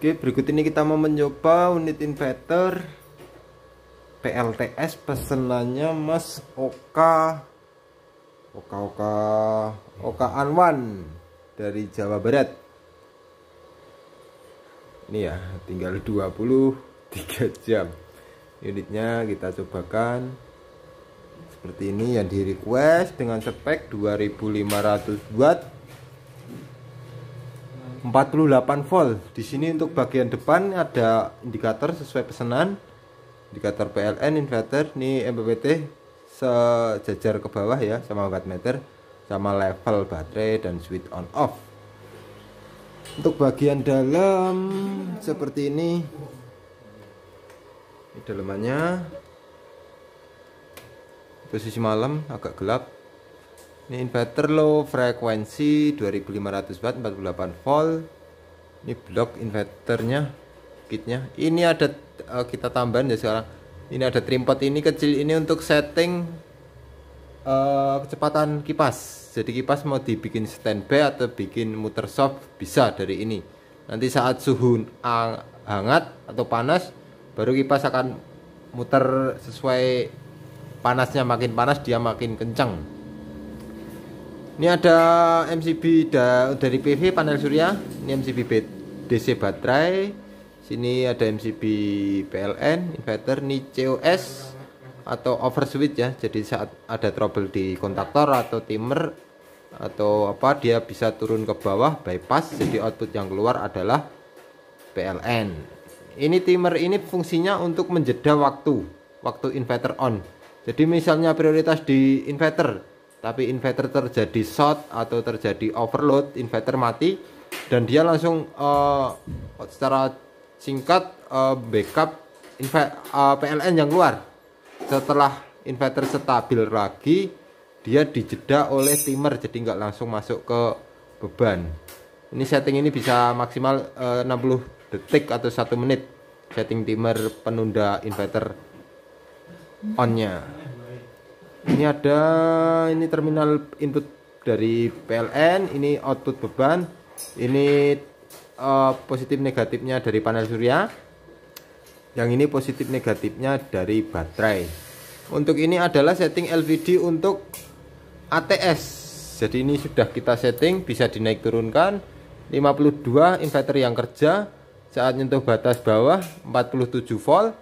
Oke, berikut ini kita mau mencoba unit inverter PLTS pesenannya Mas Oka Anwan dari Jawa Barat. Ini ya, tinggal 23 jam. Unitnya kita cobakan seperti ini yang di request dengan spek 2500 watt 48 volt. Di sini untuk bagian depan ada indikator sesuai pesanan, indikator PLN inverter. Ini MPPT sejajar ke bawah ya, sama wattmeter, sama level baterai dan switch on off. Untuk bagian dalam seperti ini dalamannya. Posisi malam agak gelap. Ini inverter low frekuensi 2500 watt 48 volt. Ini blok inverternya, kitnya. Ini ada kita tambahan ya sekarang. Ini ada trimpot ini kecil ini untuk setting kecepatan kipas. Jadi kipas mau dibikin standby atau bikin muter soft bisa dari ini. Nanti saat suhu hangat atau panas baru kipas akan muter sesuai panasnya. Makin panas dia makin kencang. Ini ada MCB dari PV panel surya. Ini MCB DC baterai. Sini ada MCB PLN inverter. Ini COS atau overswitch ya. Jadi saat ada trouble di kontaktor atau timer atau apa, dia bisa turun ke bawah bypass. Jadi output yang keluar adalah PLN. Ini timer ini fungsinya untuk menjeda waktu inverter on. Jadi misalnya prioritas di inverter, tapi inverter terjadi short atau terjadi overload, inverter mati, dan dia langsung secara singkat backup PLN yang keluar. Setelah inverter stabil lagi, dia dijeda oleh timer, jadi nggak langsung masuk ke beban. Ini setting ini bisa maksimal 60 detik atau 1 menit. Setting timer penunda inverter onnya. Ini ada terminal input dari PLN, ini output beban, ini positif negatifnya dari panel surya, yang ini positif negatifnya dari baterai. Untuk ini adalah setting LVD untuk ATS. Jadi ini sudah kita setting, bisa dinaik turunkan. 52 inverter yang kerja, saat nyentuh batas bawah 47 volt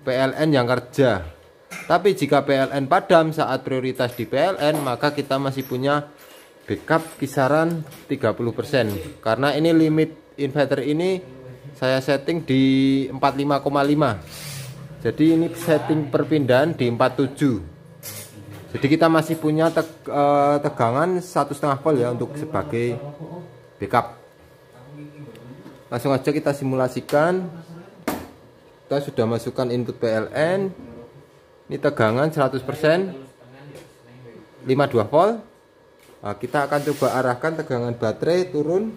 PLN yang kerja. Tapi jika PLN padam saat prioritas di PLN, maka kita masih punya backup kisaran 30%. Karena ini limit inverter ini saya setting di 45,5. Jadi ini setting perpindahan di 47. Jadi kita masih punya tegangan 1,5 volt ya untuk sebagai backup. Langsung aja kita simulasikan. Kita sudah masukkan input PLN. Ini tegangan 100%, 52 volt. Nah, kita akan coba arahkan tegangan baterai turun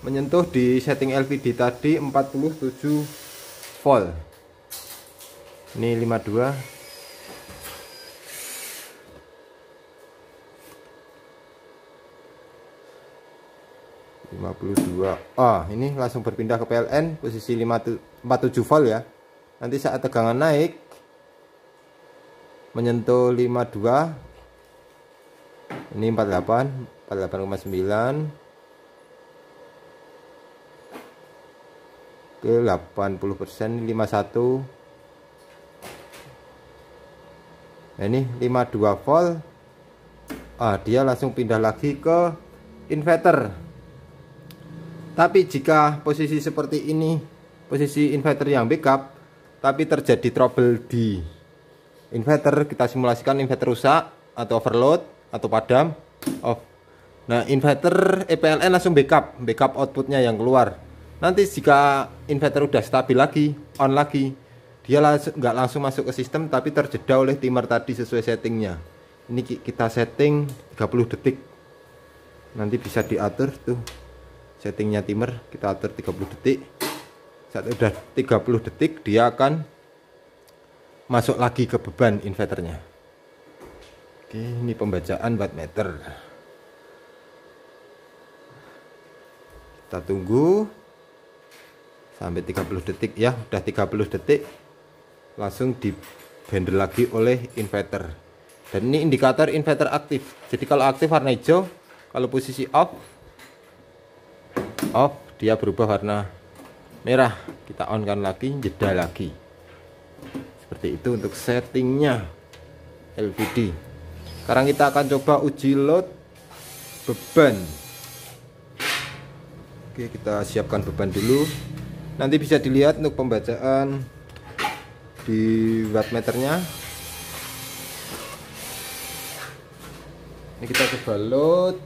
menyentuh di setting LVD tadi 47 volt. Ini 52. Ini langsung berpindah ke PLN posisi 47 volt ya. Nanti saat tegangan naik menyentuh 52, ini 48, 48,9 ke 80%, 51. Nah, ini 52 volt. Dia langsung pindah lagi ke inverter. Tapi jika posisi seperti ini, posisi inverter yang backup, tapi terjadi trouble di inverter, kita simulasikan inverter rusak atau overload atau padam off. Nah, inverter PLN langsung backup outputnya yang keluar. Nanti jika inverter udah stabil lagi, on lagi, dia nggak langsung masuk ke sistem, tapi terjeda oleh timer tadi sesuai settingnya. Ini kita setting 30 detik. Nanti bisa diatur tuh settingnya timer, kita atur 30 detik. Saat udah 30 detik dia akan masuk lagi ke beban inverternya. Oke, ini pembacaan wattmeter. Kita tunggu. sampai 30 detik ya. Udah 30 detik langsung di handle lagi oleh inverter. Dan ini indikator inverter aktif. Jadi kalau aktif warna hijau, kalau posisi off dia berubah warna merah. Kita on kan lagi, jeda lagi. Seperti itu untuk settingnya LVD. Sekarang kita akan coba uji load beban. Oke, kita siapkan beban dulu. Nanti bisa dilihat untuk pembacaan di wattmeternya. Ini kita coba load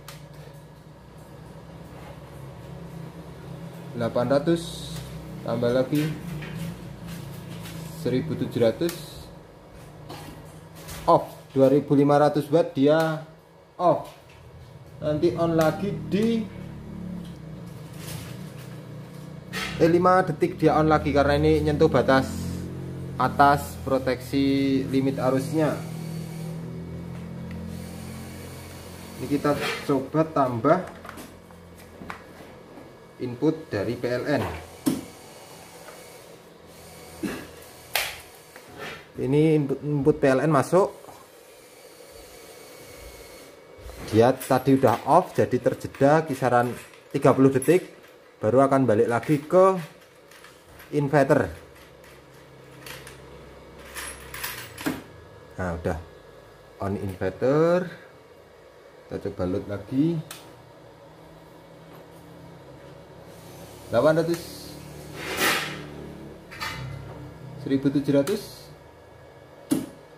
800 tambah lagi 1700 off. 2500 watt dia off. Nanti on lagi di 5 detik dia on lagi karena ini nyentuh batas atas proteksi limit arusnya. Ini kita coba tambah input dari PLN. Ini input PLN masuk. Dia tadi udah off, jadi terjeda kisaran 30 detik baru akan balik lagi ke inverter. Nah, udah on inverter. Kita coba load lagi 800 1700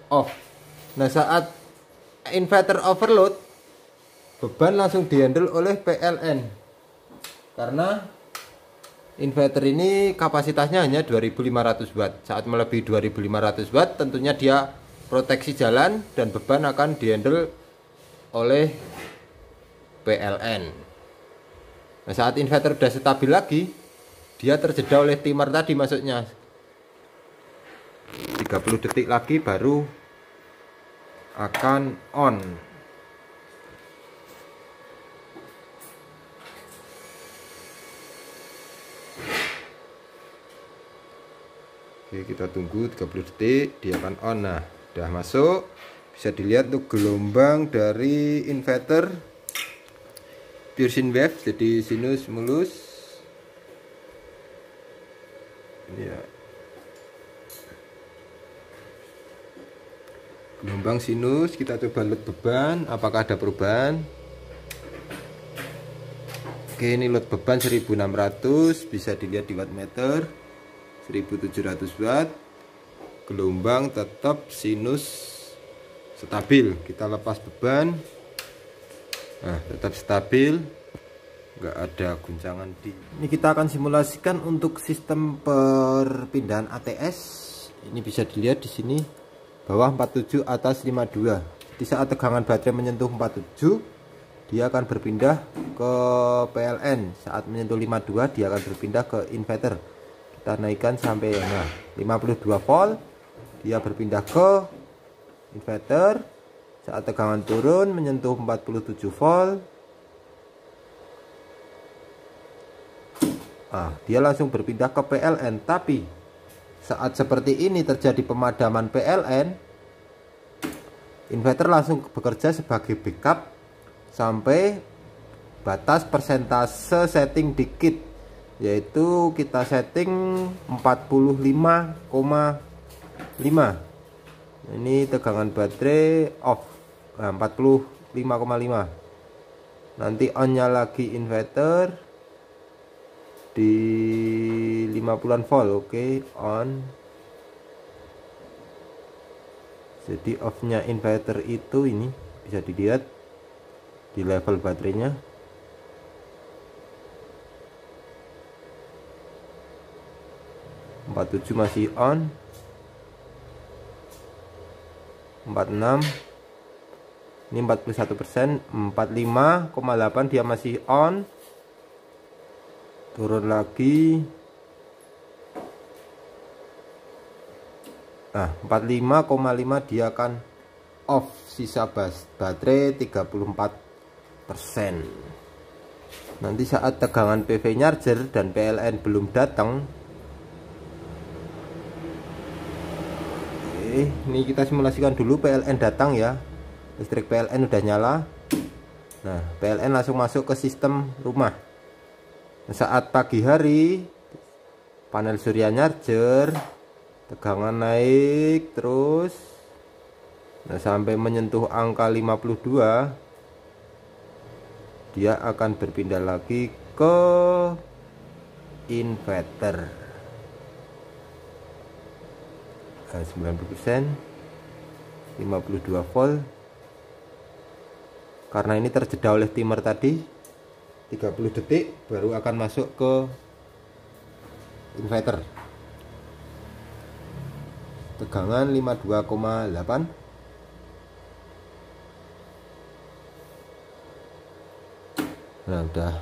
off. Nah, saat inverter overload, beban langsung dihandle oleh PLN karena inverter ini kapasitasnya hanya 2500 watt. Saat melebihi 2500 watt tentunya dia proteksi jalan dan beban akan dihandle oleh PLN. Nah, saat inverter sudah stabil lagi, dia terjeda oleh timer tadi masuknya. 30 detik lagi baru akan on. Oke, kita tunggu 30 detik, dia akan on. Nah, udah masuk. Bisa dilihat untuk gelombang dari inverter pure sine wave, jadi sinus mulus. Ini ya, gelombang sinus. Kita coba load beban, apakah ada perubahan. Oke, ini load beban 1600, bisa dilihat di wattmeter 1700 watt. Gelombang tetap sinus stabil. Kita lepas beban. Nah, tetap stabil, nggak ada guncangan di. Ini kita akan simulasikan untuk sistem perpindahan ATS. Ini bisa dilihat di sini bawah 47, atas 52. Di saat tegangan baterai menyentuh 47, dia akan berpindah ke PLN. Saat menyentuh 52, dia akan berpindah ke inverter. Kita naikkan sampai 52 volt, dia berpindah ke inverter. Saat tegangan turun menyentuh 47 volt, dia langsung berpindah ke PLN. Tapi saat seperti ini terjadi pemadaman PLN, inverter langsung bekerja sebagai backup sampai batas persentase setting dikit, yaitu kita setting 45,5. Ini tegangan baterai off, 45,5. Nanti onnya lagi inverter di 50-an volt. Oke, on. Jadi off-nya inverter itu ini bisa dilihat di level baterainya. (47) masih on. 46, ini 41%. 45,8 dia masih on. Turun lagi. 45,5 dia akan off. Sisa baterai 34%. Nanti saat tegangan PV charger dan PLN belum datang, Oke, ini kita simulasikan dulu. PLN datang ya, listrik PLN udah nyala. Nah, PLN langsung masuk ke sistem rumah. Saat pagi hari, panel surya charger, tegangan naik terus. Nah, sampai menyentuh angka 52, dia akan berpindah lagi ke inverter. 90%, 52 volt. Karena ini terjeda oleh timer tadi 30 detik baru akan masuk ke inverter. Tegangan 52,8. Nah, udah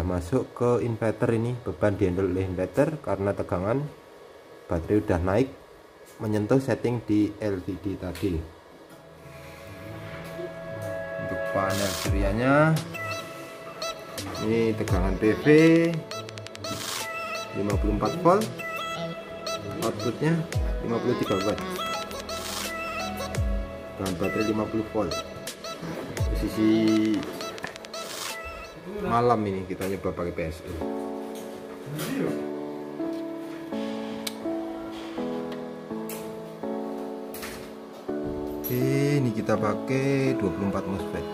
masuk ke inverter. Ini beban dihandle oleh inverter karena tegangan baterai udah naik menyentuh setting di LVD tadi. Untuk panel suryanya, ini tegangan PV 54 volt, outputnya 53 watt, dan baterai 50 volt. Posisi malam ini kita nyoba pakai PSU. Oke, ini kita pakai 24 MOSFET.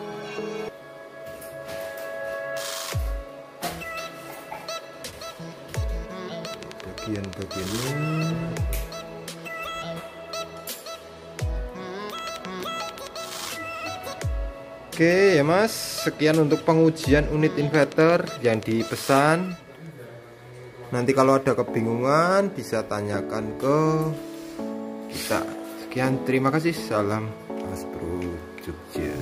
Bagian-bagiannya oke ya mas, sekian untuk pengujian unit inverter yang dipesan. Nanti kalau ada kebingungan bisa tanyakan ke kita. Sekian, terima kasih. Salam Mas Bro Jogja.